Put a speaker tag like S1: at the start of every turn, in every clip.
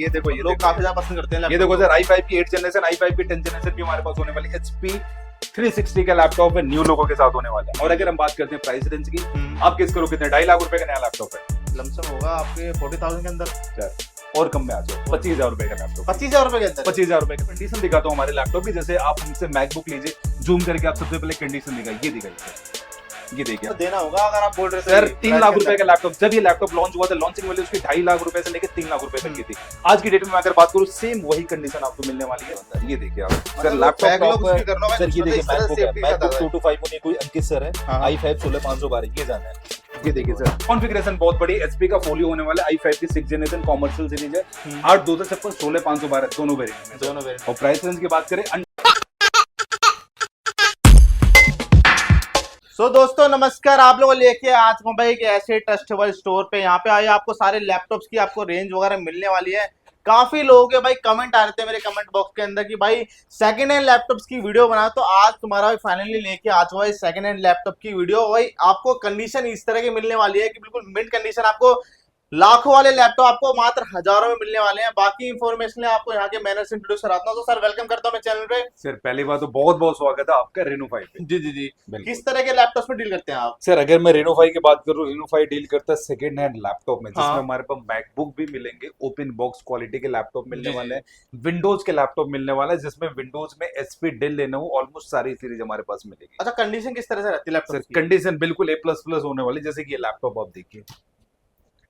S1: ये देखो, ये
S2: लोग
S1: देखो,
S2: काफी ज्यादा पसंद करते हैं
S1: ये देखो सर i5 की 8 जनरेशन, i5 की 10 जनरेशन भी हमारे पास होने वाली HP 360 का लैपटॉप है, न्यू लोगों के साथ होने वाला है। और अगर हम बात करते हैं प्राइस रेंज की, आप किस करो कितने 2.5 लाख रुपए का नया लैपटॉप है,
S2: लमसम होगा आपके 40,000 के अंदर।
S1: सर और कम में आ जाओ 25,000 रुपए का लैपटॉप,
S2: 25,000 रुपए के अंदर।
S1: 25,000 रुपए का कंडीशन दिखाता हूँ हमारे लैपटॉप की। जैसे आप हमसे मैकबुक लीजिए, जूम करके आप सबसे पहले कंडीशन दिखाइए, ये दिखाइए, ये देखिए
S2: तो देना होगा अगर आप बोल रहे थे
S1: सर 3 लाख रुपए का लैपटॉप। जब ये लैपटॉप लॉन्च हुआ था, लॉन्चिंग वैल्यू उसकी 2.5 लाख रुपए से लेकर 3 लाख रुपए तक की थी। आज की डेट में मैं अगर बात करूं, सेम वही कंडीशन आपको मिलने वाली है। ये देखिए आप सर लैपटॉप
S3: सर ये देखिए मैकबुक 2251 कोई अंकित सर है, i5 16512 ये जाना है।
S1: ये देखिए सर कॉन्फ़िगरेशन बहुत बड़ी एचपी का फोलियो होने वाला है, i5 की 6 जनरेशन कॉमर्शियल सीरीज है, 8/256 16512 दोनों वेरिएंट में,
S2: दोनों वेरिएंट।
S1: और प्राइस रेंज की बात करें
S2: तो दोस्तों नमस्कार, आप लोगों लेके आज मैं भाई एक ऐसे ट्रस्टेबल स्टोर पे यहाँ पे आए, आपको सारे लैपटॉप्स की आपको रेंज वगैरह मिलने वाली है। काफी लोगों के भाई कमेंट आ रहे थे मेरे कमेंट बॉक्स के अंदर कि भाई सेकंड हैंड लैपटॉप्स की वीडियो बनाओ, तो आज तुम्हारा भाई फाइनली लेके आ चुका है सेकंड हैंड लैपटॉप की वीडियो। भाई आपको कंडीशन इस तरह की मिलने वाली है कि बिल्कुल मिड कंडीशन, आपको लाखों वाले लैपटॉप आपको मात्र हजारों में मिलने वाले हैं। बाकी इंफॉर्मेशन आपको यहाँ के मैनर से इंट्रोड्यूस कराता हूँ। तो सर वेलकम करता हूँ मैं चैनल पे।
S1: सर पहली बात तो बहुत बहुत स्वागत है आपका रेनोफाई पे।
S2: जी जी जी,
S1: बिल्कुल।
S2: किस तरह के लैपटॉप में डील करते हैं आप?
S1: सर अगर मैं रेनोफाई की बात करूं, रेनोफाई डील करता है सेकंड हैंड लैपटॉप में, जिसमें
S2: हाँ।
S1: हमारे पास मैकबुक भी मिलेंगे, ओपन बॉक्स क्वालिटी के लैपटॉप मिलने
S2: जी,
S1: वाले हैं, विंडोज के लैपटॉप मिलने वाला है, जिसमें विंडोज में एचपी डेल लेनोवो ऑलमोस्ट सारी सीरीज हमारे पास मिलेगी।
S2: अच्छा, कंडीशन किस तरह से रहती है लैपटॉप
S1: सर
S2: की?
S1: कंडीशन बिल्कुल A++ होने वाली। जैसे कि ये लैपटॉप आप देखिए,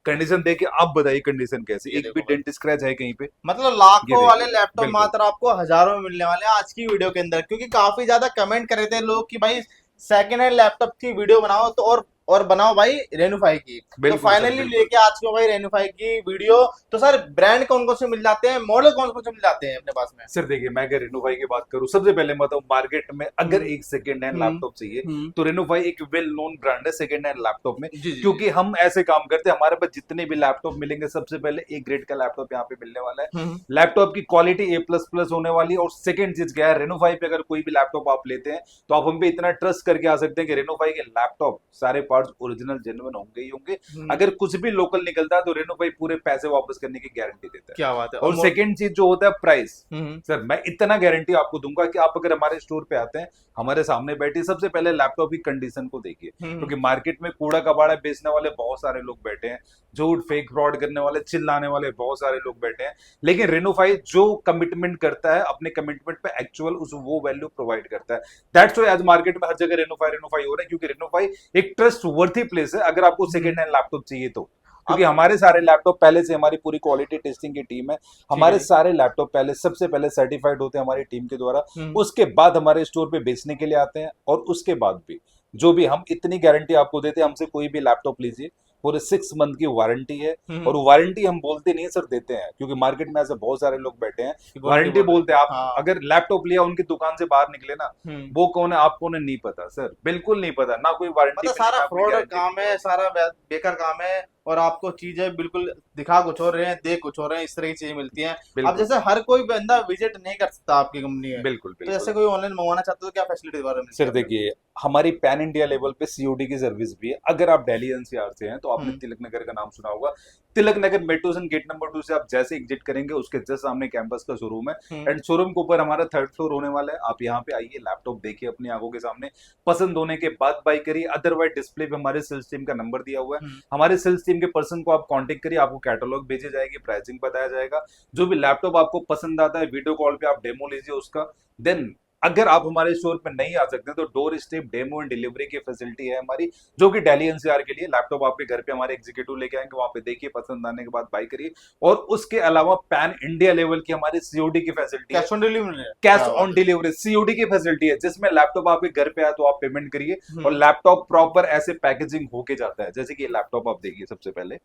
S1: कंडीशन देखिए, आप बताइए कंडीशन कैसी,
S2: ये
S1: एक
S2: देखो
S1: भी
S2: भाई।
S1: डेंट स्क्रैच है कहीं पे?
S2: मतलब
S1: ये
S2: लाखों
S1: देखो,
S2: वाले लैपटॉप
S1: बिल्कुल।
S2: मात्र आपको हजारों में मिलने वाले हैं आज की वीडियो के अंदर, क्योंकि काफी ज्यादा कमेंट कर रहे थे लोग कि भाई सेकंड हैंड लैपटॉप की वीडियो बनाओ, तो और बनाओ भाई रेनोफाई की। तो
S1: बिल्कुल सर,
S2: फाइनली
S1: बिल्कुल।
S2: लेके आ चुके हो भाई रेनोफाई की वीडियो। तो सर ब्रांड कौन कौन से मिल जाते हैं, मॉडल कौन कौन से मिल जाते हैं अपने पास में?
S1: सर देखिए, मैं अगर रेनोफाई की बात करूं, सबसे पहले मतलब मार्केट में अगर एक सेकंड हैंड लैपटॉप चाहिए तो रेनोफाई एक वेल नोन ब्रांड है सेकंड हैंड लैपटॉप में।
S2: जी, जी,
S1: क्योंकि हम ऐसे काम करते हैं, हमारे पास जितने भी लैपटॉप मिलेंगे, सबसे पहले ए ग्रेड का लैपटॉप यहाँ पे मिलने वाला है। लैपटॉप की क्वालिटी A++ होने वाली है। और सेकंड चीज क्या है, रेनोफाई पे अगर कोई भी लैपटॉप आप लेते हैं तो आप हम पे इतना ट्रस्ट करके आ सकते हैं कि रेनोफाई के लैपटॉप सारे पार्ट्स ओरिजिनल जेन्युइन होंगे ही होंगे। अगर कुछ भी लोकल निकलता है तो रेनोफाई पूरे पैसे वापस करने की गारंटी देता है।
S2: क्या बात है।
S1: और सेकंड चीज जो होता है प्राइस,
S2: हम्म।
S1: सर मैं इतना गारंटी आपको दूंगा कि आप अगर हमारे स्टोर पे आते हैं, हमारे सामने बैठे, सबसे पहले लैपटॉप की कंडीशन को देखिए। क्योंकि मार्केट में कूड़ा कबाड़ा बेचने वाले बहुत सारे लोग बैठे हैं, झूठ फेक फ्रॉड करने वाले, चिल्लाने वाले बहुत सारे लोग बैठे हैं, लेकिन रेनोफाई जो कमिटमेंट करता है, अपने कमिटमेंट पे एक्चुअल उस वो वैल्यू प्रोवाइड करता है। दैट्स व्हाई आज मार्केट में हर जगह रेनोफाई रेनोफाई हो रहा है, क्योंकि रेनोफाई एक ट्रस्ट वर्थी प्लेस है अगर आपको सेकंड हैंड लैपटॉप चाहिए तो। क्योंकि हमारे सारे लैपटॉप पहले से, हमारी पूरी क्वालिटी टेस्टिंग की टीम है, हमारे सारे लैपटॉप पहले सबसे पहले सर्टिफाइड होते हैं हमारी टीम के द्वारा, उसके बाद हमारे स्टोर पे बेचने के लिए आते हैं। और उसके बाद भी जो भी हम इतनी गारंटी आपको देते हैं, हमसे कोई भी लैपटॉप लीजिए, पूरे 6 मंथ की वारंटी है। और वारंटी हम बोलते नहीं सर, देते हैं, क्योंकि मार्केट में ऐसे बहुत सारे लोग बैठे हैं वारंटी बोलते हैं। आप अगर लैपटॉप लिया, उनकी दुकान से बाहर निकले ना, वो कौन है आपको नहीं पता सर, बिल्कुल नहीं पता, ना कोई वारंटी।
S2: सारा फ्रॉड काम है, सारा बेकार काम है, और आपको चीजें बिल्कुल दिखा कुछ और रहे हैं, दे कुछ और रहे हैं, इस तरह की चीजें मिलती हैं। अब जैसे हर कोई बंदा विजिट नहीं कर सकता आपकी कंपनी में,
S1: बिल्कुल,
S2: तो जैसे कोई ऑनलाइन मंगवाना चाहता है तो क्या फैसिलिटी बारे में?
S1: सर देखिए, हमारी पैन इंडिया लेवल पे सीओडी की सर्विस भी है। अगर आप दिल्ली एनसीआर से हैं तो आपने तिलक नगर का नाम सुना होगा। Tilak Nagar metro station gate number 2 से आप जैसे एग्जिट करेंगे, उसके जस्ट सामने कैंपस का शोरूम है, एंड शोरूम के ऊपर हमारा 3rd फ्लोर होने वाला है। आप यहाँ पे आइए, लैपटॉप देखिए अपनी आंखों के सामने, पसंद होने के बाद बाय करिए। अदरवाइज डिस्प्ले पे हमारे सेल्स टीम का नंबर दिया हुआ है, हमारे सेल्स टीम के पर्सन को आप कांटेक्ट करिए, आपको कैटलॉग भेजी जाएगी, प्राइसिंग बताया जाएगा। जो भी लैपटॉप आपको पसंद आता है, वीडियो कॉल पे आप डेमो लीजिए उसका। देन अगर आप हमारे स्टोर पे नहीं आ सकते तो door step demo and delivery की फैसिलिटी है हमारी, जो कि दिल्ली एनसीआर के लिए। लैपटॉप आपके घर पे हमारे एग्जीक्यूटिव लेके आएंगे, वहां पे देखिए, पसंद आने के बाद बाय करिए। और उसके अलावा पैन इंडिया लेवल की हमारी सीओडी की फैसिलिटी है,
S2: cash on delivery,
S1: cash on delivery COD की फैसिलिटी है, जिसमें लैपटॉप आपके घर पे आए तो आप पेमेंट करिए और लैपटॉप प्रॉपर ऐसे पैकेजिंग होके जाता है। जैसे कि ये लैपटॉप आप देखिए, सबसे पहले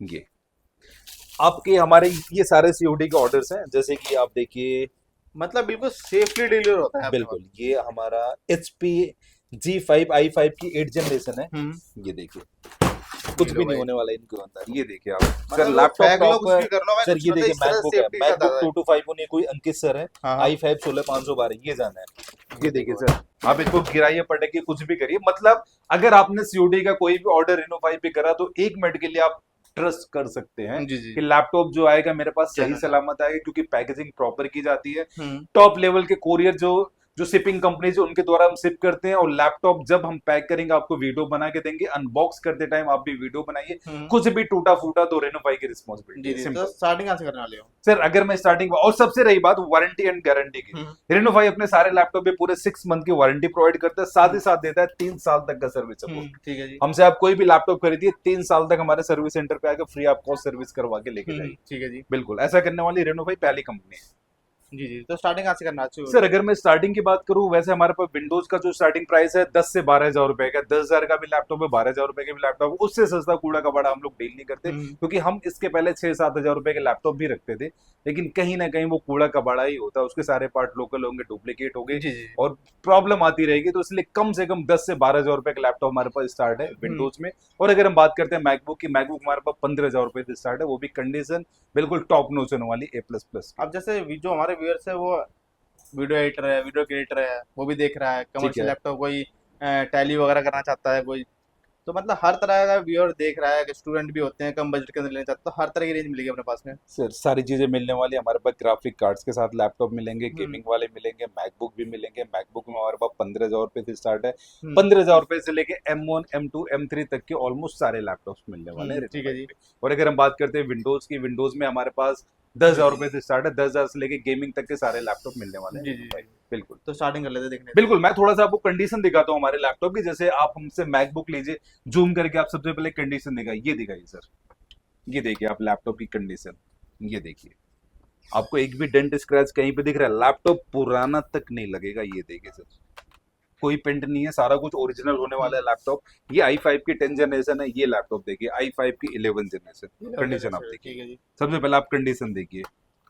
S1: ये आपके हमारे ये सारे सीओडी के ऑर्डर्स हैं। जैसे कि आप देखिए,
S2: मतलब बिल्कुल सेफली डिलीवर होता है।
S1: बिल्कुल, ये हमारा HP G5 i5 की 8 जनरेशन है। ये देखिए, कुछ भी नहीं होने वाला इनके अंदर। ये देखिए आप सर लैपटॉप सर, ये देखिए मैकबुक है, मैकबुक 2251 कोई अंकित सर है, i5 16512 ये जाना है। ये देखिए सर, आप इसको गिराइए, पटकिए, कुछ भी करिए। मतलब अगर आपने सीओडी का कोई भी ऑर्डर रेनोफाई पे करा तो 1 मिनट के लिए आप ट्रस्ट कर सकते हैं
S2: जी जी।
S1: कि लैपटॉप जो आएगा मेरे पास सही
S2: चलेगा।
S1: सलामत आएगा, क्योंकि पैकेजिंग प्रॉपर की जाती है।
S2: हम्म
S1: टॉप लेवल के कोरियर जो जो शिपिंग कंपनीज है उनके द्वारा हम शिप करते हैं, और लैपटॉप जब हम पैक करेंगे आपको वीडियो बना के देंगे, अनबॉक्स करते टाइम आप भी वीडियो बनाइए,
S2: हम्म।
S1: कुछ भी टूटा फूटा तो रेनो भाई की रिस्पॉन्सिबिलिटी
S2: जी
S1: है।
S2: जी। तो
S1: सिंपल
S2: स्टार्टिंग कहाँ से करने वाले हो?
S1: सर, अगर मैं स्टार्टिंग, और सबसे रही बात वारंटी एंड गारंटी की, रेनो भाई अपने सारे लैपटॉप पे पूरे 6 मंथ की वारंटी प्रोवाइड करता है, साथ ही साथ देता है 3 साल तक का सर्विस सपोर्ट।
S2: ठीक है जी।
S1: हमसे आप कोई भी लैपटॉप खरीदिए 3 साल तक हमारे सर्विस सेंटर पे आकर फ्री आप कॉस्ट सर्विस करवा के लेके जाइए।
S2: ठीक है जी।
S1: बिल्कुल ऐसा करने वाली रेनो भाई पहली कंपनी है।
S2: जी जी। तो स्टार्टिंग कहाँ से करना चाहिए?
S1: सर, अगर मैं स्टार्टिंग की बात करूं, वैसे हमारे पास विंडोज का जो स्टार्टिंग प्राइस है 10 से 12 हजार रुपए का, 10 हजार का भी लैपटॉप है, 12 हजार रुपए के भी लैपटॉप, उससे सस्ता कूड़ा कबाड़ा हम लोग डील नहीं करते, क्योंकि हम इसके पहले 6-7 हजार रुपए के लैपटॉप भी रखते थे, लेकिन कहीं ना कहीं वो कूड़ा कबाड़ा ही होता है, उसके सारे पार्ट लोकल होंगे, डुप्लीकेट होंगे
S2: जी जी।
S1: और प्रॉब्लम आती रहेगी, तो इसलिए कम से कम 10 से 12 हजार रुपए का लैपटॉप हमारे पास स्टार्ट है विंडोज में। और अगर हम बात करते हैं मैकबुक की, मैकबुक हमारे पास 15 हजार रुपए से स्टार्ट है, वो भी कंडीशन बिल्कुल टॉप नॉच होने वाली A++।
S2: अब जैसे जो हमारे व्यूअर्स है वो वीडियो एडिटर है, वीडियो क्रिएटर है, वो भी देख रहा है,
S1: ठीक
S2: कमर्शियल
S1: है
S2: लैपटॉप कोई टैली वगैरह करना चाहता है कोई, तो मतलब हर तरह का व्यूअर देख रहा है, स्टूडेंट भी होते हैं कम बजट के अंदर लेना चाहते हैं, तो हर तरह की रेंज मिलेगी अपने पास में।
S1: सर, सारी चीजें मिलने वाली है हमारे पास। ग्राफिक कार्ड्स के साथ लैपटॉप मिलेंगे,
S2: हम्म
S1: गेमिंग वाले मिलेंगे, मैकबुक भी मिलेंगे। मैकबुक में हमारे पास 15 हजार रुपए से स्टार्ट है,
S2: हम्म
S1: 15 हजार रुपए से लेके M1 M2 M3 तक के ऑलमोस्ट सारे लैपटॉप्स मिलने वाले हैं
S2: ठीक
S1: रेनो
S2: है
S1: भाई
S2: जी।
S1: पे। और अगर हम बात करते हैं विंडोज की, विंडोज में हमारे पास 10 हजार रुपए से स्टार्ट है, 10 हजार से लेके गेमिंग तक के सारे लैपटॉप मिलने वाले हैं
S2: जी
S1: रेनो
S2: जी
S1: भाई।
S2: जी।
S1: बिल्कुल
S2: तो स्टार्टिंग कर लेते हैं देखने से।
S1: बिल्कुल, मैं थोड़ा सा आपको कंडीशन दिखाता हूँ हमारे लैपटॉप की। जैसे आप हमसे मैकबुक लीजिए, जूम करके आप सबसे पहले कंडीशन दिखाइए, ये दिखाइए सर, ये देखिए आप लैपटॉप की कंडीशन, ये देखिए, आपको एक भी डेंट स्क्रैच कहीं पे दिख रहा है? लैपटॉप पुराना तक नहीं लगेगा, ये देखिए सर, कोई पेंट नहीं है, सारा कुछ ओरिजिनल होने वाला है लैपटॉप। ये i5 की 10 जनरेशन है, ये लैपटॉप देखिए i5 की 11 जनरेशन। कंडीशन आप देखिए,
S2: ठीक है जी।
S1: सबसे पहले आप कंडीशन देखिए,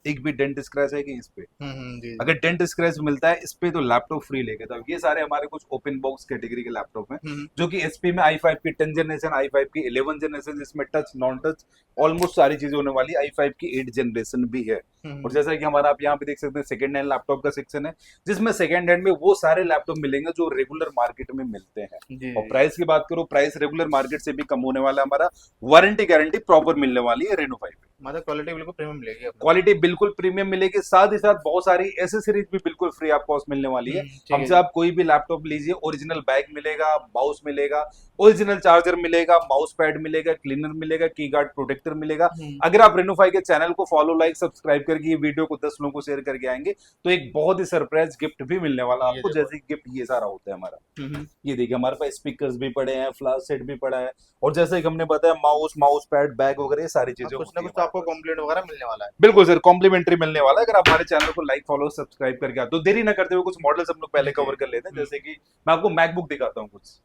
S1: एक भी डेंट स्क्रैच है कि इस पे?
S2: जी
S1: अगर डेंट स्क्रैच मिलता है इस पे तो लैपटॉप फ्री लेके जाओ। ये सारे हमारे कुछ ओपन बॉक्स कैटेगरी के लैपटॉप हैं, जो कि एसपी में i5 की 10 जनरेशन, i5 की 11 जनरेशन, जिसमें टच नॉन टच ऑलमोस्ट सारी चीजें होने वाली, i5 की 8 जनरेशन भी है। और जैसा कि हमारा आप यहाँ पे देख सकते हैं सेकंड हैंड लैपटॉप का सेक्शन है, जिसमें सेकंड हैंड में वो सारे लैपटॉप मिलेंगे जो रेगुलर मार्केट में मिलते हैं।
S2: जी
S1: और प्राइस की बात करो, प्राइस रेगुलर मार्केट से भी कम होने वाला है हमारा। वारंटी गारंटी प्रॉपर मिलने वाली है रेनो 5 में।
S2: मतलब क्वालिटी बिल्कुल प्रीमियम मिलेगी आपको।
S1: क्वालिटी बिल्कुल प्रीमियम मिलेगी, साथ ही साथ बहुत सारी एसेसरीज भी बिल्कुल फ्री आपको मिलने वाली है।
S2: ठीक है
S1: हमसे
S2: जी।
S1: आप कोई भी लैपटॉप लीजिए, ओरिजिनल बैग मिलेगा, माउस मिलेगा, ओरिजिनल चार्जर मिलेगा, माउस पैड मिलेगा, क्लीनर मिलेगा, की गार्ड प्रोटेक्टर मिलेगा। अगर आप रेनोफाई के चैनल को फॉलो, लाइक, सब्सक्राइब करके ये वीडियो को 10 लोगों को शेयर करके आएंगे तो एक बहुत ही सरप्राइज गिफ्ट भी मिलने वाला
S2: ये
S1: आपको।
S2: देखो।
S1: जैसे गिफ्ट ये सारा होता है हमारा, ये देखिए हमारे पास स्पीकर्स भी पड़े हैं, फ्लैश सेट भी पड़ा है, और जैसे कि हमने बताया माउस, माउस पैड, बैग वगैरह ये सारी चीजें
S2: कुछ
S1: होती
S2: ना
S1: हैं
S2: कुछ तो
S1: हमारे
S2: आपको
S1: पास।
S2: कॉम्प्लीट वगैरह मिलने वाला है।
S1: बिल्कुल सर, कॉम्प्लीमेंट्री मिलने वाला है अगर आप हमारे चैनल को लाइक, फॉलो, सब्सक्राइब करके आते हो। देरी ना करते हुए कुछ मॉडल्स हम लोग पहले
S2: जी।
S1: कवर कर लेते हैं। जैसे कि मैं आपको मैकबुक दिखाता हूँ कुछ।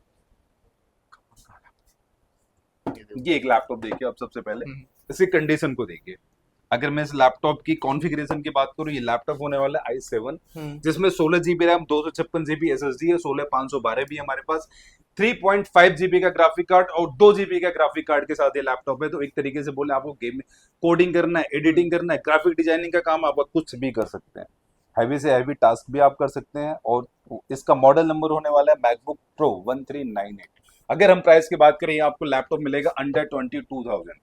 S1: ये एक लैपटॉप देखिए आप सबसे पहले, इसकी कंडीशन को देखिए। अगर मैं इस लैपटॉप की कॉन्फ़िगरेशन की बात करूं, ये लैपटॉप होने वाला है i7, जिसमें 16 GB रैम, 256 GB SSD है, 16512 भी हमारे पास, 3.5 GB का ग्राफिक कार्ड और 2 GB का ग्राफिक कार्ड के साथ ये लैपटॉप है। तो एक तरीके से बोले आपको गेम कोडिंग करना है, एडिटिंग करना है, ग्राफिक डिजाइनिंग का काम, आप कुछ भी कर सकते हैं। हैवी से हैवी टास्क भी आप कर सकते हैं। और इसका मॉडल नंबर होने वाला है मैकबुक प्रो 1398। अगर हम प्राइस की बात करें, आपको लैपटॉप मिलेगा अंडर 22,000,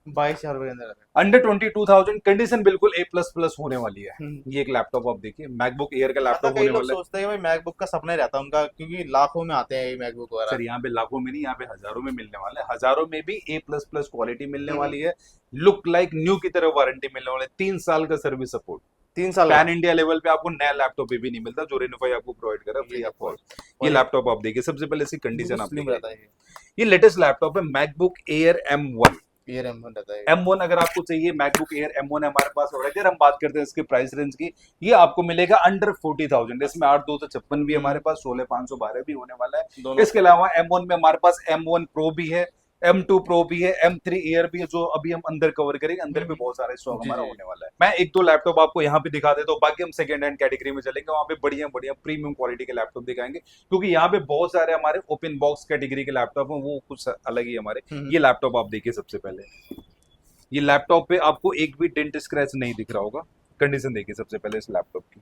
S2: 22,000 रुपए के अंदर।
S1: अंडर 22,000। कंडीशन बिल्कुल A++ होने वाली है। ये एक लैपटॉप आप देखिए, मैकबुक एयर का
S2: मतलब
S1: लैपटॉप
S2: कई
S1: होने
S2: लोग
S1: वाला है।
S2: सोचते हैं कि भाई मैकबुक का सपना ही रहता है उनका, क्योंकि लाखों में आते हैं ये मैकबुक वगैरह।
S1: सर, यहाँ पे लाखों में नहीं, यहाँ पे हजारों में मिलने वाले हैं। हजारों में भी A++ क्वालिटी मिलने वाली है, लुक लाइक न्यू की तरह वारंटी मिलने वाली है, 3 साल का सर्विस सपोर्ट।
S2: 3 साल
S1: पैन इंडिया लेवल पे आपको नया लैपटॉप पे भी नहीं मिलता जो रेनोफाई आपको प्रोवाइड कर रहा है फ्री ऑफ कॉस्ट। ये लैपटॉप आप देखिए, सबसे पहले इसकी कंडीशन आप
S2: स्लिम
S1: देखिए।
S2: रहता है
S1: ये लेटेस्ट लैपटॉप है, मैकबुक एयर M1।
S2: ये रैम रहता है।
S1: M1 अगर आपको चाहिए, मैकबुक एयर M1 है हमारे पास। और अगर हम बात करते हैं इसके प्राइस रेंज की, ये आपको मिलेगा अंडर 40,000। इसमें 8,256 भी हमारे पास, 16,512 भी होने वाला है। इसके अलावा M1 में हमारे पास M1 प्रो भी है, M2 प्रो भी है, M3 एयर भी है, जो अभी हम अंदर कवर करेंगे। अंदर भी बहुत सारे स्टॉक
S2: जी,
S1: हमारा
S2: जी।
S1: होने वाला है। मैं एक दो लैपटॉप आपको यहाँ पे दिखा देता हूँ, बाकी हम सेकंड हैंड कैटेगरी में चलेंगे, वहाँ पे बढ़िया बढ़िया प्रीमियम क्वालिटी के लैपटॉप दिखाएंगे, क्योंकि यहाँ पे बहुत सारे हमारे ओपन बॉक्स कैटेगरी के लैपटॉप हैं, वो कुछ अलग ही हमारे। ये लैपटॉप आप देखिए सबसे पहले, ये लैपटॉप पे आपको एक भी डेंट स्क्रैच नहीं दिख रहा होगा। कंडीशन देखिए सबसे पहले इस लैपटॉप की,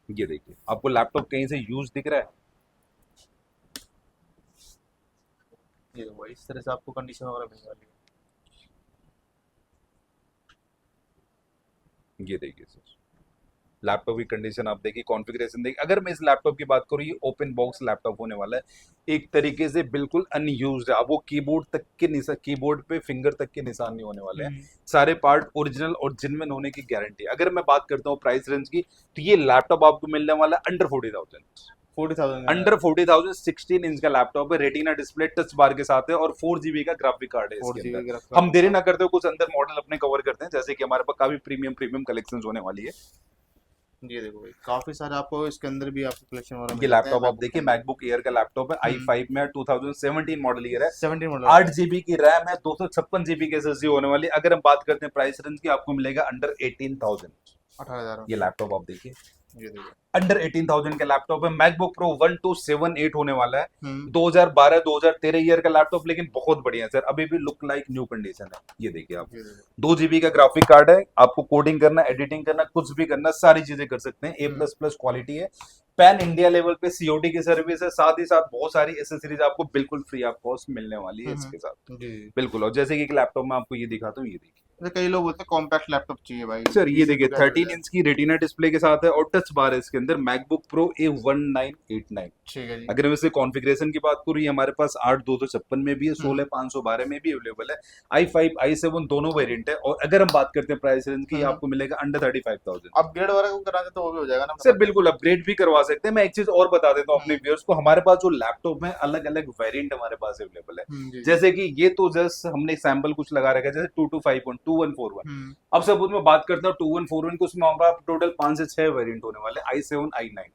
S1: ये देखिए, आपको लैपटॉप कहीं से यूज दिख रहा है?
S2: ये देखो, इस तरह से आपको कंडीशन वगैरह मिलने वाली है।
S1: ये देखिए सर, लैपटॉप की कंडीशन आप देखिए, कॉन्फ़िगरेशन देखिए। अगर मैं इस लैपटॉप की बात करूँ, ये ओपन बॉक्स लैपटॉप होने वाला है, एक तरीके से बिल्कुल अनयूज्ड है। आप वो कीबोर्ड तक के निशान, कीबोर्ड पे फिंगर तक के निशान नहीं होने वाले हैं। सारे पार्ट ओरिजिनल और जेन्युइन होने की गारंटी है। अगर मैं बात करता हूँ प्राइस रेंज की, तो ये लैपटॉप आपको मिलने वाला है अंडर 40,000,
S2: 40,000
S1: अंडर 40,000। 16 इंच का लैपटॉप है, रेटिना डिस्प्ले, टच बार के साथ है और 4 GB का ग्राफिक कार्ड है इसके अंदर। हम देरी ना करते हुए कुछ अंदर मॉडल अपने कवर करते हैं, जैसे कि हमारे पास काफी प्रीमियम कलेक्शन होने वाली है।
S2: ये देखो भाई, काफी सारे आपको इसके अंदर भी आपको कलेक्शन वगैरह
S1: ये
S2: मिल जाते हैं
S1: लैपटॉप आप देखिए, मैकबुक एयर का लैपटॉप है, i5 में 2017 मॉडल ईयर है,
S2: 17 मॉडल
S1: 8 GB की रैम है, 256 GB की SSD होने वाली है। अगर हम बात करते हैं प्राइस रेंज की, आपको मिलेगा अंडर 18,000।
S2: 18,000
S1: ये लैपटॉप आप देखिए,
S2: ये देखो।
S1: अंडर 18,000 का लैपटॉप है। मैकबुक प्रो 1278 होने वाला है,
S2: हम्म
S1: 2012-2013 ईयर का लैपटॉप, लेकिन बहुत बढ़िया है सर, अभी भी लुक लाइक न्यू कंडीशन है। ये देखिए आप,
S2: ये देखो।
S1: 2 GB का ग्राफिक कार्ड है, आपको कोडिंग करना, एडिटिंग करना, कुछ भी करना, सारी चीजें कर सकते हैं। A++ क्वालिटी है, पैन इंडिया लेवल पे COD की सर्विस है, साथ ही साथ बहुत सारी एसेसरीज आपको बिल्कुल फ्री ऑफ कॉस्ट मिलने वाली है इसके साथ।
S2: जी।
S1: बिल्कुल, और जैसे कि एक लैपटॉप में आपको ये दिखाता हूँ, ये देखिए
S2: जैसे कई लोग बोलते हैं कॉम्पैक्ट लैपटॉप चाहिए भाई,
S1: सर, ये देखिए
S2: क्या
S1: 13 इंच की रेटिना डिस्प्ले के साथ है और टच बार है इसके अंदर। MacBook pro A1989।
S2: ठीक है जी।
S1: अगर मैं इसके कॉन्फ़िगरेशन की बात करूँ, ये हमारे पास 8/256 में भी है, 16/512 में भी अवेलेबल है। i5 i7 दोनों वेरिएंट है। और अगर हम बात करते हैं प्राइस रेंज की, आपको मिलेगा अंडर 35,000।
S2: अपग्रेड वगैरह को करा दे तो वो भी हो जाएगा ना
S1: सर बिल्कुल, अपग्रेड भी करवा सकते हैं। मैं एक चीज और बता देता हूँ अपने व्यूअर्स को, हमारे पास जो लैपटॉप है, अलग अलग वेरिएंट हमारे पास अवेलेबल है।
S2: जी।
S1: जैसे कि ये तो जस्ट हमने सैंपल कुछ लगा रखा है, जैसे 225 2141। अब सपोज मैं बात करता हूँ 2141 को, उसमें हमारा टोटल 5 से 6 वेरिएंट होने वाले हैं। i7 i9,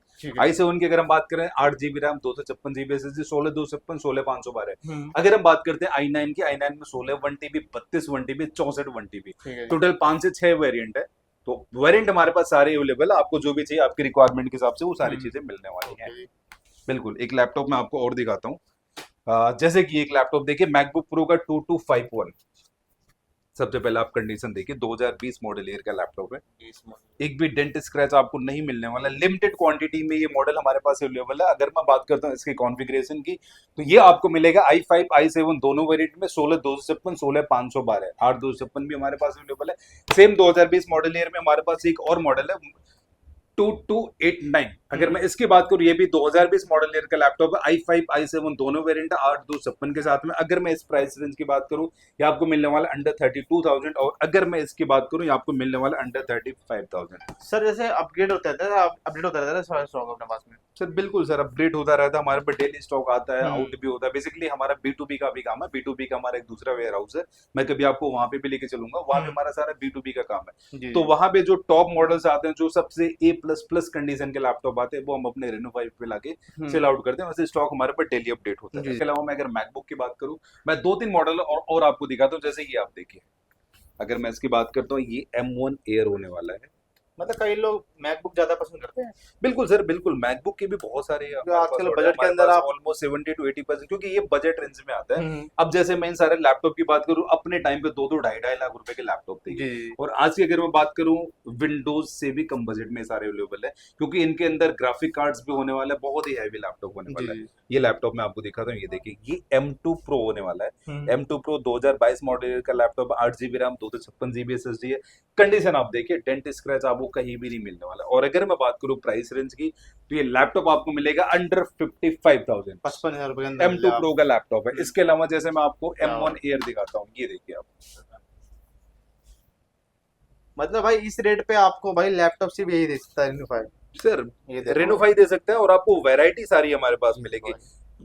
S1: i7 की अगर हम बात करें, 8 GB रैम, 256 GB SSD, 16/256, 16/512। अगर हम बात करते हैं i9 की, i9 में 16 1TB, 32 1TB, 64 1TB, टोटल 5 से 6 वेरिएंट है। तो वेरिएंट हमारे पास सारे अवेलेबल है, आपको जो भी चाहिए आपकी रिक्वायरमेंट के हिसाब से वो सारी चीजें मिलने वाली हैं। बिल्कुल, एक लैपटॉप मैं आपको और दिखाता हूँ। जैसे कि एक लैपटॉप देखिए, मैकबुक प्रो का 2251। सबसे पहले आप कंडीशन देखिए, 2020 मॉडल ईयर का लैपटॉप है, एक भी डेंट स्क्रैच आपको नहीं मिलने वाला। लिमिटेड क्वांटिटी में ये मॉडल हमारे पास अवेलेबल है। अगर मैं बात करता हूँ इसके कॉन्फ़िगरेशन की, तो ये आपको मिलेगा i5 i7 दोनों वेरिएंट में, 16/256, 16/512, 8/256 भी हमारे पास अवेलेबल है। सेम 2020 मॉडल ईयर में हमारे पास एक और मॉडल है 2289। अगर मैं इसकी बात करूं, ये भी 2020 मॉडल ईयर का लैपटॉप है, i5 i7 दोनों वेरिएंट है, 8/256 के साथ में। अगर मैं इस प्राइस रेंज की बात करूं, ये आपको मिलने वाला अंडर 32,000, और अगर मैं इसकी बात करूं, ये आपको मिलने वाला अंडर 35,000।
S2: सर जैसे अपग्रेड होता है, अपडेट होता रहता है सारा स्टॉक अपने पास में।
S1: सर बिल्कुल सर, अपडेट होता रहता है, हमारे पास डेली स्टॉक आता है, आउट भी होता है। बेसिकली हमारा B2B का भी काम है, B2B का हमारा एक दूसरा वेयर हाउस है, मैं कभी आपको वहां पे भी लेके चलूंगा, वहां पे हमारा सारा B2B का काम है। तो वहां पे जो टॉप मॉडल्स आते हैं, जो सबसे A++ कंडीशन के लैपटॉप आते हैं, वो हम अपने Reno 5 पे लाके सेल आउट करते हैं। वैसे स्टॉक हमारे पास डेली अपडेट होता है। इसके अलावा मैं अगर मैकबुक की बात करूं, मैं 2-3 मॉडल और आपको दिखाता हूं। जैसे कि आप देखिए, अगर मैं इसकी बात करता हूँ, ये M1 एयर होने वाला है।
S2: मतलब कई लोग मैकबुक ज्यादा पसंद करते हैं।
S1: बिल्कुल सर, बिल्कुल, मैकबुक के भी बहुत सारे
S2: आजकल बजट के अंदर आप
S1: ऑलमोस्ट 70 to 80%, क्योंकि ये बजट रेंज में आता है। अब जैसे मैं इन सारे लैपटॉप की बात करूं, अपने टाइम पे 2-2 2.5 लाख रुपए के लैपटॉप थे, और आज की अगर मैं बात करूं, विंडोज से भी कम बजट में सारे अवेलेबल है, क्योंकि इनके अंदर ग्राफिक कार्ड्स भी होने वाला है, बहुत ही हैवी लैपटॉप होने वाला है। ये लैपटॉप मैं आपको दिखाता हूँ, ये देखिए, ये M2 Pro होने वाला है। M2 Pro 2022 मॉडल का laptop, 8 GB RAM, 256 GB SSD है। कंडीशन आप देखिए, डेंट स्क्रैच आपको कहीं भी नहीं मिलने वाला। और अगर मैं बात करूं प्राइस रेंज की, तो ये लैपटॉप आपको मिलेगा अंडर 55,000,
S2: 55,000 रुपए के अंदर
S1: M2 Pro का लैपटॉप है। इसके अलावा जैसे मैं आपको M1 एयर दिखाता हूँ, ये देखिए आप,
S2: मतलब भाई इस रेट पे आपको भाई लैपटॉप से भी यही दे सकता है Reno 5।
S1: सर Reno 5 दे सकता है, और आपको वैरायटी सारी हमारे पास मिलेगी।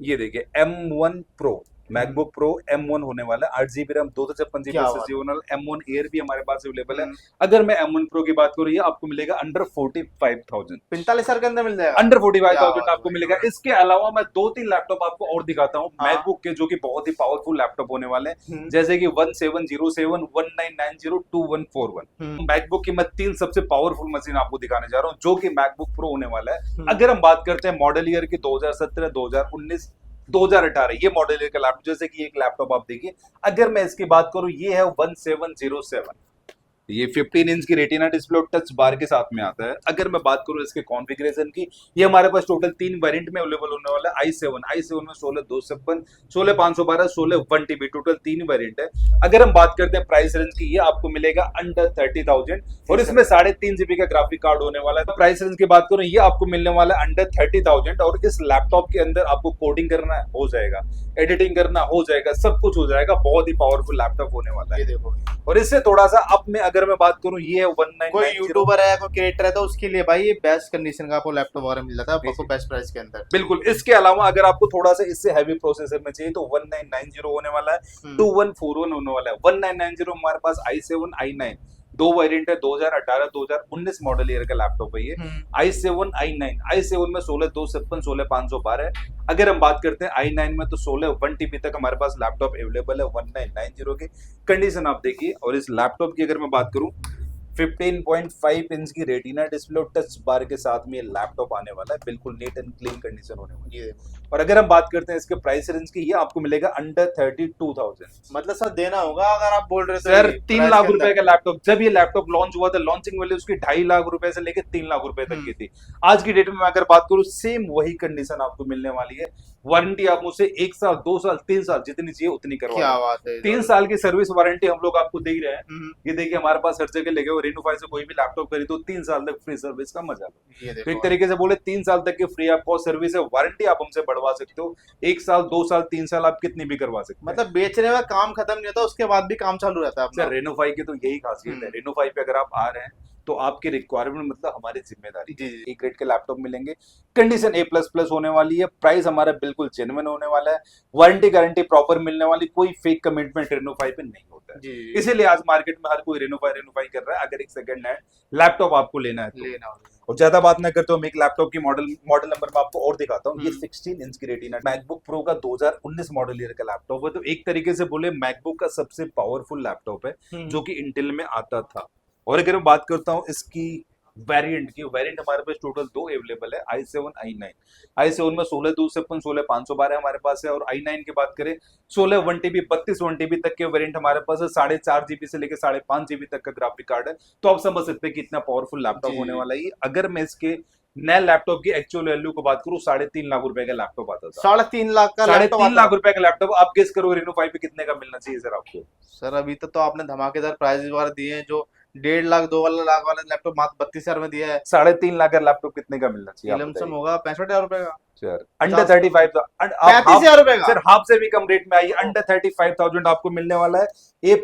S1: ये देखिए, M1 Pro MacBook pro M1 होने वाला है, 8 GB रैम, 256 GB SSD होने वाला। M1 एयर भी हमारे पास अवेलेबल है। अगर मैं M1 Pro की बात करूँ, ये आपको मिलेगा अंडर 45,000,
S2: 45,000 के अंदर मिल जाएगा,
S1: अंडर 45,000 आपको मिलेगा। इसके अलावा मैं 2-3 लैपटॉप आपको और दिखाता हूँ मैकबुक के, जो कि बहुत ही पावरफुल लैपटॉप होने वाले हैं, जैसे कि 1707, 1990, 2141। मैकबुक की मैं 3 सबसे पावरफुल मशीन आपको दिखाने जा रहा हूँ, जो कि मैकबुक प्रो होने वाला है। अगर हम बात करते हैं मॉडल ईयर की, 2017, 2019, 2018, ये मॉडल ईयर का लैपटॉप, जैसे कि एक लैपटॉप आप देखिए, अगर मैं इसकी बात करूं, ये है 1707, ये 15 इंच की रेटिना डिस्प्ले और टच बार के साथ में आता है। अगर मैं बात करूं इसके कॉन्फ़िगरेशन की, ये हमारे पास टोटल 3 वेरिएंट में अवेलेबल होने वाला है। i7 में 16 256, 16 512, 16 1TB, टोटल 3 वेरिएंट है। अगर हम बात करते हैं प्राइस रेंज की, ये आपको मिलेगा अंडर 30,000 और इसमें 3.5 GB का ग्राफिक कार्ड होने वाला है। तो प्राइस रेंज की बात करूं, ये आपको मिलने वाला है अंडर 30,000 और इस लैपटॉप के अंदर आपको कोडिंग करना हो जाएगा, एडिटिंग करना हो जाएगा, सब कुछ हो जाएगा। बहुत ही पावरफुल लैपटॉप होने वाला है।
S2: ये देखो,
S1: और इससे थोड़ा सा अप में अगर मैं बात करूं, ये है 1990।
S2: कोई यूट्यूबर है, कोई क्रिएटर है, तो उसके लिए भाई ये बेस्ट कंडीशन का आपको लैपटॉप वगैरह मिल जाता है आपको बेस्ट प्राइस के अंदर।
S1: बिल्कुल। इसके अलावा अगर आपको थोड़ा सा इससे हैवी प्रोसेसर में चाहिए तो 1990 होने वाला है, 2141 होने वाला है। 1990 हमारे पास i7 i9 दो वेरिएंट है, 2018 2019 मॉडल ईयर का लैपटॉप है ये। i7 i9 में 16 256, 16 512 है। अगर हम बात करते हैं i9 में तो 16 1TB तक हमारे पास लैपटॉप अवेलेबल है 1990 की। कंडीशन आप देखिए, और इस लैपटॉप की अगर मैं बात करूं, 15.5 इंच की रेटिना डिस्प्ले और टच बार के साथ में ये लैपटॉप आने वाला है। बिल्कुल नीट एंड क्लीन कंडीशन होने वाली है। और अगर हम बात करते हैं इसके प्राइस रेंज की, ये आपको मिलेगा अंडर 32,000।
S2: मतलब सर देना होगा अगर आप बोल रहे थे
S1: सर 3 लाख रुपए का लैपटॉप। जब ये लैपटॉप लॉन्च हुआ था, लॉन्चिंग वैल्यू उसकी 2.5 लाख रुपए से लेकर 3 लाख रुपए तक की थी। आज की डेट में मैं अगर बात करूं, सेम वही कंडीशन आपको मिलने वाली है। वारंटी आप मुझसे 1 साल 2 साल 3 साल जितनी चाहिए उतनी करवा।
S2: क्या बात है।
S1: 3 साल की सर्विस वारंटी हम लोग आपको दे ही रहे हैं। ये देखिए हमारे पास हर जगह लगे हुए। रेनोफाई से कोई भी लैपटॉप खरीदो 3 साल तक फ्री सर्विस का मजा लो। तो एक तरीके से बोले 3 साल तक की फ्री आपको सर्विस है। वारंटी आप हमसे बढ़वा सकते हो, 1 साल 2 साल 3 साल आप कितनी भी करवा सकते हो।
S2: मतलब बेचने में काम खत्म नहीं होता, उसके बाद भी काम चालू रहता है अपना।
S1: सर रेनोफाई की तो यही खासियत है। रेनोफाई पे अगर आप आ रहे हैं तो आपकी रिक्वायरमेंट मतलब हमारी जिम्मेदारी। एक ग्रेड के लैपटॉप मिलेंगे, कंडीशन A++ होने वाली है, प्राइस हमारा बिल्कुल जेन्युइन होने वाला है, वारंटी गारंटी प्रॉपर मिलने वाली, कोई फेक कमिटमेंट रेनोफाई पे नहीं होता है। इसीलिए आज मार्केट में हर कोई रेनोफाई कर रहा है। अगर एक सेकंड हैंड लैपटॉप आपको लेना है तो। और ज्यादा बात ना करते हो, एक लैपटॉप की मॉडल नंबर में आपको और दिखाता हूँ। ये 16 इंच की रेटिना मैकबुक प्रो का 2019 मॉडल ईयर का लैपटॉप है। तो एक तरीके से बोले मैकबुक का सबसे पावरफुल लैपटॉप है जो कि इंटेल में आता था। और अगर मैं बात करता हूँ इसकी वेरिएंट की, वेरिएंट हमारे पास टोटल 2 अवेलेबल है, i7 i9। i7 में 16 256, 16 512 हमारे पास है। और i9 की बात करें, 16 1TB 32 1TB तक के वेरिएंट हमारे पास है। 4.5 GB से लेकर 5.5 GB तक का ग्राफिक कार्ड है। तो आप समझ सकते हैं कि इतना पावरफुल लैपटॉप होने वाला है। अगर मैं इसके नए लैपटॉप की एक्चुअल वैल्यू को बात करूं, 3.5 लाख रुपए का लैपटॉप आता था।
S2: 3.5 लाख का
S1: 3.5 लाख रुपए का लैपटॉप। आप गेस करो रेनो5 पे कितने का मिलना चाहिए सर आपको?
S2: सर अभी तो आपने धमाकेदार प्राइस वगैरह दिए हैं, जो 1.5 लाख 2 लाख वाला लैपटॉप मात्र 32,000 में दिया है।
S1: 3.5 लाख का लैपटॉप कितने का मिलना चाहिए?
S2: लमसम होगा 65,000 रुपए का।
S1: सर अंडर 35
S2: 35,000 रुपए का,
S1: सर हाफ से भी कम रेट में आई। अंडर 35,000 आपको मिलने वाला है A++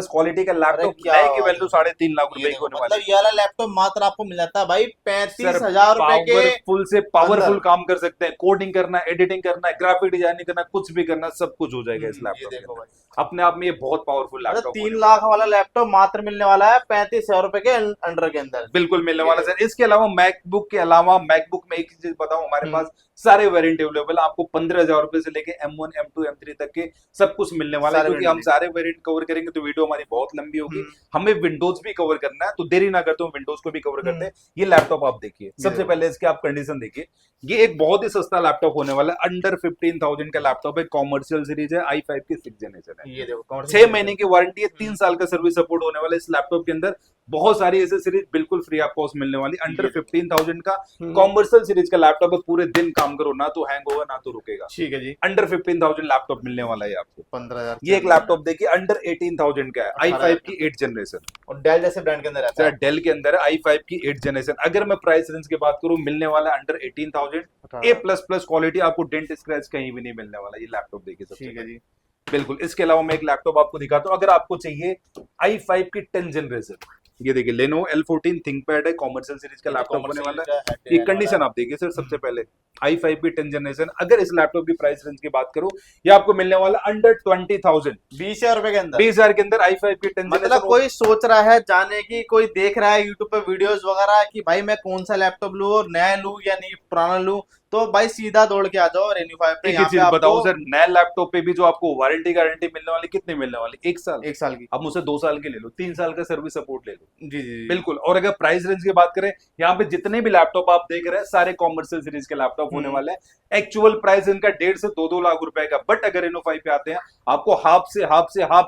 S1: क्वालिटी का लैपटॉप। नए की वैल्यू 3.5 लाख रुपए की होने वाली है।
S2: मतलब ये वाला लैपटॉप मात्र आपको मिल जाता है भाई 35,000 रुपए के।
S1: फुल से पावरफुल काम कर सकते हैं, कोडिंग करना है, एडिटिंग करना है, ग्राफिक डिजाइनिंग करना है, कुछ भी करना, सब कुछ हो जाएगा इस लैपटॉप में। अपने आप में ये बहुत पावरफुल लैपटॉप।
S2: 3 लाख वाला लैपटॉप मात्र मिलने वाला है 35,000 रुपए के अंडर के अंदर।
S1: बिल्कुल मिलने वाला सर। इसके अलावा मैकबुक में एक चीज बताऊं, हमारे पास सारे वेरिएंट अवेलेबल है। आपको 15,000 रुपए से लेके M1 M2 M3 तक के सब कुछ मिलने वाला है। क्योंकि हम सारे वेरिएंट कवर करेंगे तो वीडियो हमारी बहुत लंबी होगी। हमें विंडोज भी कवर करना है, तो देरी ना करते हो, विंडोज को भी कवर करते हैं। ये लैपटॉप आप देखिए, सबसे पहले इसके आप कंडीशन देखिए। ये एक बहुत ही सस्ता लैपटॉप होने वाला है, अंडर 15,000 का लैपटॉप है। कॉमर्शियल सीरीज है, i5 की 6th जनरेशन है।
S2: ये देखो
S1: 6 महीने की वारंटी है, 3 साल का सर्विस सपोर्ट होने वाला है। इस लैपटॉप के अंदर बहुत सारी ऐसे सीरीज बिल्कुल फ्री आपको मिलने वाली। अंडर 15,000 का कॉमर्शियल सीरीज का लैपटॉप है। पूरे दिन काम करो, ना तो हैंग होगा ना तो रुकेगा।
S2: ठीक है जी।
S1: अंडर 15,000 लैपटॉप मिलने वाला है आपको।
S2: 15,000।
S1: ये एक लैपटॉप देखिए अंडर 18,000 का है, i5 की 8th जनरेशन।
S2: और डेल जैसे ब्रांड के अंदर आता है।
S1: डेल के अंदर है, i5 की 8th जनरेशन। अगर मैं प्राइस रेंज की बात करूं, मिलने वाला अंडर 18,000। A++ क्वालिटी, आपको डेंट स्क्रैच कहीं भी नहीं मिलने वाला। ये लैपटॉप देखिए सबसे।
S2: ठीक है जी।
S1: बिल्कुल। इसके अलावा मैं एक लैपटॉप आपको दिखाता हूं। अगर आपको चाहिए i5 की 10th जनरेशन, ये देखिए Lenovo L14 ThinkPad है, कॉमर्शियल सीरीज का लैपटॉप होने वाला है। ये कंडीशन आप देखिए सर। सबसे पहले i5 की 10th जनरेशन। अगर इस लैपटॉप की प्राइस रेंज की बात करूं, ये आपको मिलने वाला अंडर 20,000,
S2: 20,000 रुपए के अंदर।
S1: 20,000 के अंदर i5 की 10th जनरेशन।
S2: मतलब कोई सोच रहा है जाने की, कोई देख रहा है यूट्यूब पे वीडियोस वगैरह कि भाई मैं कौन सा लैपटॉप लूं और नया लूं या नहीं पुराना लूं, तो भाई सीधा दौड़ के आ जाओ रेन्यू 5 पे।
S1: एक ही
S2: यहाँ पे
S1: चीज बताओ
S2: आपको
S1: सर, नए लैपटॉप पे भी जो आपको वारंटी गारंटी मिलने वाली कितनी मिलने वाली? 1 साल।
S2: 1 साल की।
S1: अब मुझसे 2 साल की ले लो, 3 साल का सर्विस सपोर्ट ले लो।
S2: जी जी जी।
S1: बिल्कुल। और अगर प्राइस रेंज की बात करें, यहाँ पे जितने भी लैपटॉप आप देख रहे हैं सारे कॉमर्शियल सीरीज के लैपटॉप होने वाले हैं। एक्चुअल प्राइस इनका 1.5 से 2 लाख रुपए का, बट अगर रेनो 5 पे आते हैं आपको हाफ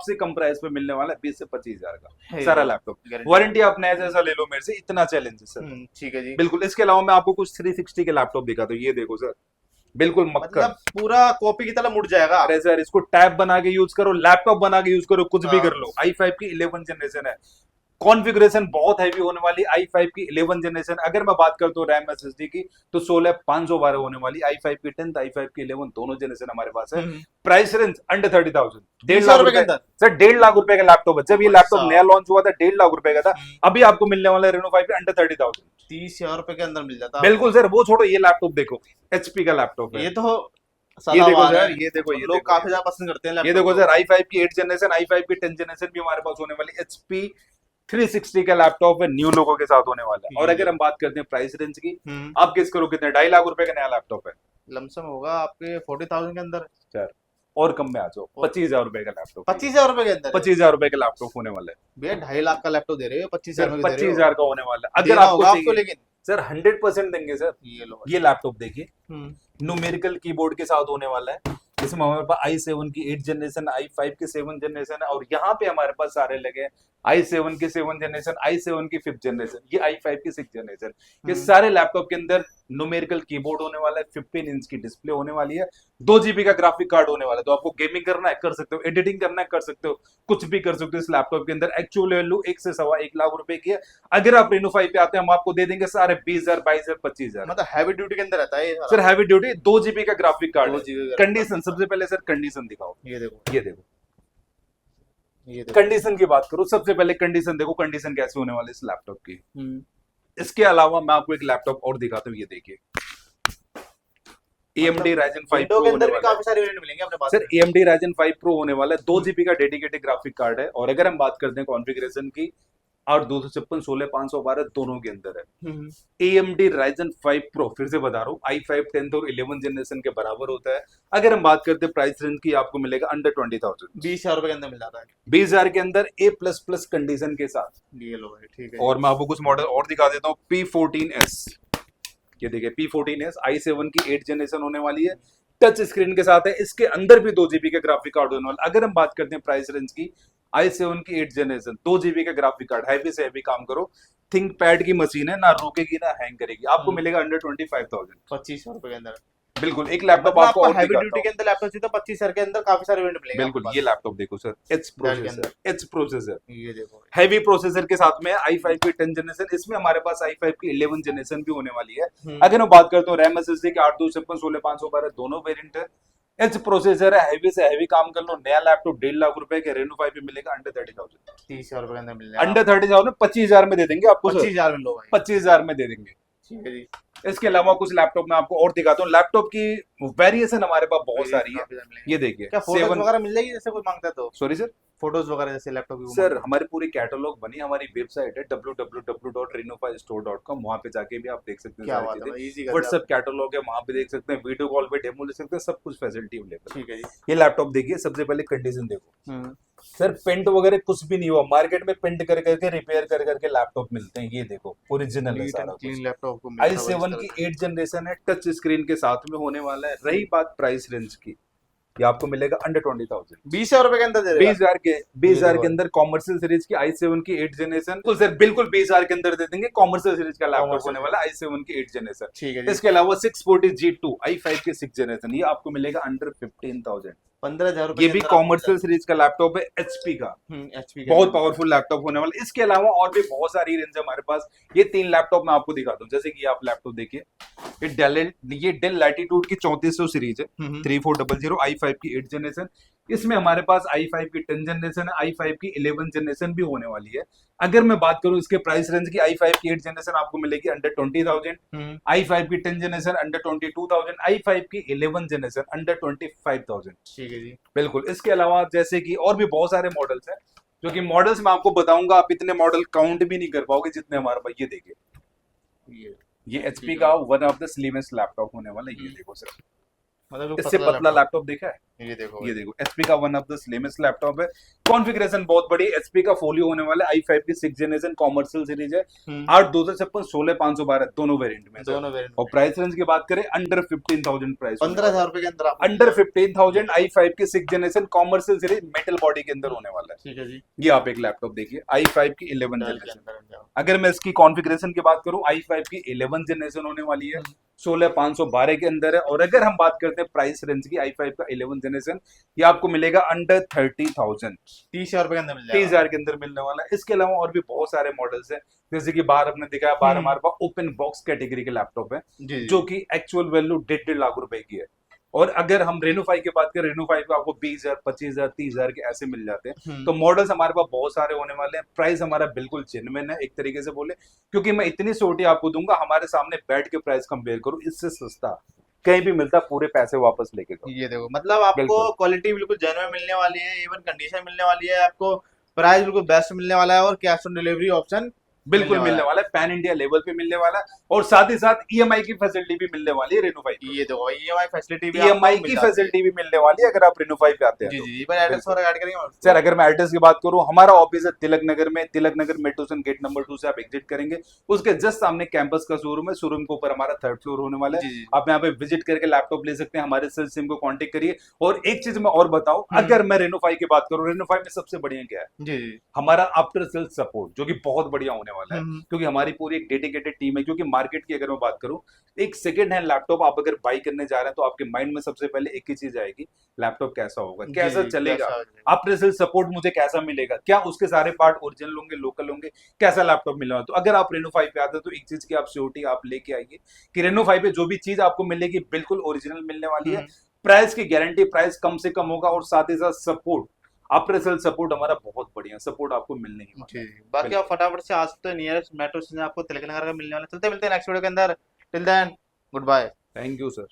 S1: से कम प्राइस पे मिलने वाला है, 20 से 25 हजार का सारा लैपटॉप। वारंटी आप नया जैसा ले लो मेरे से, इतना चैलेंज है सर।
S2: ठीक है जी।
S1: बिल्कुल। इसके अलावा मैं आपको कुछ 360 के लैपटॉप दिखाता हूँ, ये देखो सर, बिल्कुल मक्खन।
S2: मतलब पूरा कॉपी की तरह मुड़ जाएगा।
S1: अरे सर, इसको टैब बना के यूज करो, लैपटॉप बना के यूज करो, कुछ भी
S2: हाँ।
S1: कर लो। i5 की 11 जनरेशन है, कॉन्फ़िगरेशन बहुत हैवी होने वाली। i5 की 11 जनरेशन, अगर मैं बात करता हूँ रैम एसएसडी की तो 16512 होने वाली। i5 की 10th, i5 की 11 दोनों जनरेशन हमारे पास है। प्राइस रेंज अंडर 30,000, 1.5 लाख रुपए
S2: अंदर।
S1: सर, 1.5 लाख रुपए का लैपटॉप है। जब ये लैपटॉप नया लॉन्च हुआ था 1.5 लाख रुपए का था, अभी आपको मिलने वाला है रेनो 5 पे अंडर 30,000,
S2: 30,000 रुपए के अंदर मिल जाता है।
S1: बिल्कुल सर। वो छोड़ो, ये लैपटॉप देखो, एचपी का लैपटॉप है।
S2: ये तो
S1: ये देखो सर, ये देखो, ये
S2: लोग
S1: देखो,
S2: काफी ज्यादा पसंद करते हैं
S1: ये देखो सर, i5 की 8 जनरेशन, i5 की 10 जनरेशन भी हमारे पास होने वाली। HP 360 का लैपटॉप है, न्यू लोगों के साथ होने वाला है। और अगर हम बात करते हैं प्राइस रेंज की, आप गेस करो कितने? 2.5 लाख रुपए का नया लैपटॉप है।
S2: लमसम होगा आपके 40,000 के अंदर।
S1: सर और कम में आ जाओ, 25,000 रुपए का लैपटॉप।
S2: 25,000 रुपए के अंदर?
S1: 25,000 रुपए का लैपटॉप होने वाला है
S2: भैया। 2.5 लाख का लैपटॉप दे रहे हो, 25,000 में दे रहे हो।
S1: 25,000 का होने वाला है। अगर
S2: देना होगा
S1: आपको
S2: आपको,
S1: चाहिए
S2: लेकिन
S1: सर 100% देंगे सर।
S2: ये लो
S1: ये लैपटॉप देखिए, न्यूमेरिकल कीबोर्ड के साथ होने वाला है। इसमें हमारे पास i7 की 8 जनरेशन, i5 की 7 जनरेशन है, और यहाँ पे हमारे पास सारे लगे हैं i7 की 7 जनरेशन, i7 की 5th जनरेशन, ये i5 की 6th जनरेशन। ये सारे लैपटॉप के अंदर न्यूमेरिकल कीबोर्ड होने वाला है, 15 इंच की डिस्प्ले होने वाली है, 2 GB का ग्राफिक कार्ड होने वाला है। तो आपको गेमिंग करना है कर सकते हो, एडिटिंग करना है कर सकते हो, कुछ भी कर सकते हो इस लैपटॉप के अंदर। एक्चुअल वैल्यू 1 से 1.25 लाख रुपए की है। अगर आप रेनो 5 पे आते हैं, हम आपको दे देंगे सारे 20,000, 22,000, 25,000।
S2: मतलब हैवी ड्यूटी के अंदर रहता है
S1: सर हैवी ड्यूटी, 2 GB का ग्राफिक कार्ड।
S2: 2 GB का।
S1: कंडीशन सबसे पहले सर, कंडीशन दिखाओ।
S2: ये देखो,
S1: ये देखो,
S2: ये देखो।
S1: कंडीशन की बात करो, सबसे पहले कंडीशन देखो, कंडीशन कैसे होने वाली इस लैपटॉप की। इसके अलावा मैं आपको एक लैपटॉप और दिखाता हूँ, ये देखिए, AMD Ryzen 5
S2: विंडो
S1: Pro
S2: के अंदर
S1: होने
S2: भी
S1: वाला है।
S2: काफी सारे वेरिएंट मिलेंगे अपने पास।
S1: सर AMD Ryzen 5 Pro होने वाला है, 2 GB का डेडिकेटेड ग्राफिक कार्ड है। और अगर हम बात करते हैं कॉन्फ़िगरेशन की, और 256, 16, 512 दोनों के अंदर है। AMD Ryzen 5 Pro, फिर से बता रहा हूँ, i5 10th और 11 जनरेशन के बराबर होता है। अगर हम बात करते हैं प्राइस रेंज की, आपको मिलेगा अंडर 20,000,
S2: 20,000 रुपए के अंदर मिल जाता है।
S1: 20,000 के अंदर A++ कंडीशन के साथ।
S2: ये लो भाई, ठीक है।
S1: और मैं आपको कुछ मॉडल और दिखा देता हूँ। P14S, ये देखिए P14S i7 की 8 जनरेशन होने वाली है, टच स्क्रीन के साथ है। इसके अंदर भी 2 GB का ग्राफिक कार्ड होने वाला है। अगर हम बात करते हैं प्राइस रेंज की, i7 की 8 जनरेशन, 2 GB का ग्राफिक कार्ड, हैवी से हैवी काम करो, थिंक पैड की मशीन है, ना रुकेगी ना हैंग करेगी। आपको मिलेगा अंडर 25,000,
S2: 25,000 रुपए के अंदर।
S1: बिल्कुल। एक लैपटॉप
S2: मतलब
S1: आपको और
S2: हैवी
S1: दिखाता
S2: ड्यूटी
S1: हूं।
S2: के अंदर लैपटॉप चाहिए तो 25,000 के अंदर काफी सारे वेरिएंट मिलेंगे।
S1: बिल्कुल, ये लैपटॉप देखो सर, एच प्रोसेसर,
S2: ये देखो,
S1: हैवी प्रोसेसर के साथ में i5 की 10 जनरेशन। इसमें हमारे पास i5 की 11 जनरेशन भी होने वाली है। अगर मैं बात करता हूँ रैम एसएसडी के 8/256, 16/512 दोनों वेरिएंट है। एच प्रोसेसर है, हैवी से हैवी काम कर लो। नया लैपटॉप 1.5 लाख रुपए के रेनो 5 पे मिलेगा अंडर 30,000,
S2: 30,000 रुपए के अंदर मिल जाएगा।
S1: अंडर 30,000 में 25,000 में दे देंगे आपको सर,
S2: 25,000 में लो भाई,
S1: 25,000 में दे देंगे।
S2: ठीक है जी।
S1: इसके अलावा कुछ लैपटॉप में आपको और दिखाता हूँ। लैपटॉप की वेरिएशन हमारे पास बहुत सारी है,
S2: काफी सारे मिलेंगे।
S1: ये देखिए।
S2: क्या फोटोज वगैरह मिल जाएगी जैसे कोई मांगता है तो?
S1: सॉरी सर,
S2: फोटोज वगैरह जैसे लैपटॉप की
S1: सर हमारी पूरी कैटलॉग बनी, हमारी वेबसाइट है www.reno5store.com, वहां पे जाके भी आप देख सकते हैं
S2: क्या
S1: सारी
S2: बात है
S1: चीजें।
S2: भाई, इजी कर
S1: व्हाट्सएप कैटलॉग है, वहां पे देख सकते हैं, वीडियो कॉल पे डेमो ले सकते हैं, सब कुछ फैसिलिटी अवेलेबल।
S2: ठीक है जी।
S1: ये लैपटॉप देखिए, सबसे पहले कंडीशन देखो सर, पेंट वगैरह कुछ भी नहीं हुआ। मार्केट में पेंट कर करके रिपेयर कर करके लैपटॉप मिलते हैं, ये देखो ओरिजिनल है सारा कुछ।
S2: क्लीन लैपटॉप को
S1: i7 की 8 जनरेशन है, टच स्क्रीन के साथ में होने वाला है। रही बात प्राइस रेंज की, ये आपको मिलेगा अंडर 20,000,
S2: 20,000 रुपए के अंदर दे
S1: 20,000 के अंदर कॉमर्शियल सीरीज की i7 की 8 जनरेशन। तो सर बिल्कुल 20,000 के अंदर दे देंगे, कॉमर्शियल सीरीज का लैपटॉप होने वाला है i7 की 8 जनरेशन।
S2: ठीक है जी।
S1: इसके अलावा 640G2 i5 की 6 जनरेशन, ये आपको मिलेगा अंडर 15,000,
S2: 15,000 रुपए
S1: ये भी कॉमर्शियल सीरीज का लैपटॉप है, HP का,
S2: HP
S1: बहुत पावरफुल लैपटॉप होने वाला है। इसके अलावा और भी बहुत सारी रेंज है हमारे पास। ये 3 लैपटॉप मैं आपको दिखाता हूँ। जैसे कि आप लैपटॉप देखिए, ये डेल लैटिट्यूड की 3400 सीरीज है, 3400 i5 की 8 जनरेशन। इसमें हमारे पास i5 की 10 जनरेशन है, i5 की 11 जनरेशन भी होने वाली है। अगर मैं बात करूं इसके प्राइस रेंज की, i5 की 8 जनरेशन आपको मिलेगी अंडर 20,000, i5 की 10 जनरेशन अंडर 22,000, i5 की 11 जनरेशन अंडर 25,000।
S2: ठीक है जी।
S1: बिल्कुल। इसके अलावा जैसे कि और भी बहुत सारे मॉडल्स हैं, जो कि मॉडल्स मैं आपको बताऊंगा, आप इतने मॉडल काउंट भी नहीं कर पाओगे जितने हमारे पास। ये देखिए, ये HP का one of the slimmest laptop होने वाला है। ये देखो सर,
S2: मतलब
S1: इससे पतला लैपटॉप देखा है?
S2: ये देखो
S1: ये देखो HP का one of the slimmest laptop है। कॉन्फ़िगरेशन बहुत बड़ी है। HP का फोलियो होने वाला है, i5 की 6th जनरेशन कॉमर्शियल सीरीज है। 8/256 16/512 दोनों वेरिएंट में
S2: दोनों वेरिएंट।
S1: और प्राइस रेंज की बात करें अंडर 15,000 प्राइस,
S2: 15,000 रुपए के अंदर आप
S1: अंडर 15,000 i5 की 6th generation commercial series metal body के अंदर होने वाला है।
S2: ठीक है जी।
S1: ये आप एक लैपटॉप देखिए i5 की 11 जनरेशन। अगर मैं इसकी कॉन्फ़िगरेशन की बात करूं, i5 की 11 जनरेशन होने वाली है, 16/512 के अंदर है। और अगर हम बात करते हैं प्राइस रेंज की, i5 का 11 जनरेशन ये आपको मिलेगा अंडर 30,000,
S2: 30,000 रुपए के अंदर मिल जाएगा।
S1: 30,000 के अंदर मिलने वाला है। इसके अलावा और भी बहुत सारे मॉडल्स हैं, जैसे कि बाहर अपने दिखाया, बाहर हमारे पास ओपन बॉक्स कैटेगरी के लैपटॉप है
S2: जी।
S1: जो कि एक्चुअल वैल्यू 1.5 लाख रुपए की है। और अगर हम रेनो 5 की बात करें, रेनो 5 को आपको 20,000, 25,000, 30,000 के ऐसे मिल जाते हैं। तो मॉडल्स हमारे पास बहुत सारे होने वाले हैं। प्राइस हमारा बिल्कुल जेन्युइन है एक तरीके से बोले, क्योंकि मैं इतनी सोटी आपको दूंगा, हमारे सामने बैठ के प्राइस कंपेयर करो, इससे सस्ता कहीं भी मिलता, पूरे पैसे वापस लेके जाओ।
S2: ये देखो, मतलब आपको क्वालिटी बिल्कुल जेन्युइन मिलने वाली है, इवन कंडीशन मिलने वाली है, आपको प्राइस बिल्कुल बेस्ट मिलने वाला है और कैश ऑन डिलीवरी ऑप्शन
S1: बिल्कुल मिलने वाला है, पैन इंडिया लेवल पे मिलने वाला है। और साथ ही साथ EMI की फैसिलिटी भी मिलने वाली है रेनो 5।
S2: ये देखो EMI फैसिलिटी भी
S1: EMI की फैसिलिटी भी मिलने वाली है अगर आप रेनो 5 पे आते हैं।
S2: जी जी। पर एड्रेस वगैरह ऐड करेंगे
S1: सर, अगर मैं एड्रेस की बात करूं, हमारा ऑफिस है तिलक नगर में, Tilak Nagar metro gate number 2 से आप एग्जिट करेंगे, उसके जस्ट सामने कैंपस का शोरूम है। शोरूम के ऊपर हमारा 3rd फ्लोर होने वाला है। आप यहाँ पे विजिट करके लैपटॉप ले सकते हैं, हमारे सेल्स टीम को कांटेक्ट करिए। और एक चीज मैं और बताऊं, अगर मैं रेनो 5 की बात करूं, रेनो 5 में सबसे बढ़िया क्या है
S2: जी,
S1: हमारा आफ्टर सेल्स सपोर्ट, जो कि बहुत बढ़िया होने वाला है, क्योंकि हमारी पूरी एक डेडिकेटेड टीम है। क्योंकि मार्केट की अगर मैं बात करूं, एक सेकंड हैंड लैपटॉप आप अगर बाई करने जा रहे हैं तो आपके माइंड में सबसे पहले एक ही चीज आएगी, लैपटॉप कैसा होगा, कैसा चलेगा, आफ्टर सेल्स सपोर्ट मुझे कैसा मिलेगा, क्या उसके सारे पार्ट ओरिजिनल होंगे, लोकल होंगे, कैसा लैपटॉप मिलेगा। तो अगर आप रेनो 5 पे आते हैं तो एक चीज की आप श्योरिटी आप लेके आइए कि रेनो 5 पे जो भी चीज आपको मिलेगी बिल्कुल ओरिजिनल मिलने वाली है। प्राइस की गारंटी, प्राइस कम से कम होगा, और साथ ही साथ सपोर्ट, आफ्टर सेल सपोर्ट हमारा बहुत बढ़िया सपोर्ट आपको मिलने ही वाला है।
S2: बाकी आप फटाफट से आ सकते हैं, नियरेस्ट मेट्रो स्टेशन आपको तिलक नगर का मिलने वाला है। चलते मिलते हैं नेक्स्ट वीडियो के अंदर। Till then goodbye.
S1: Thank you sir.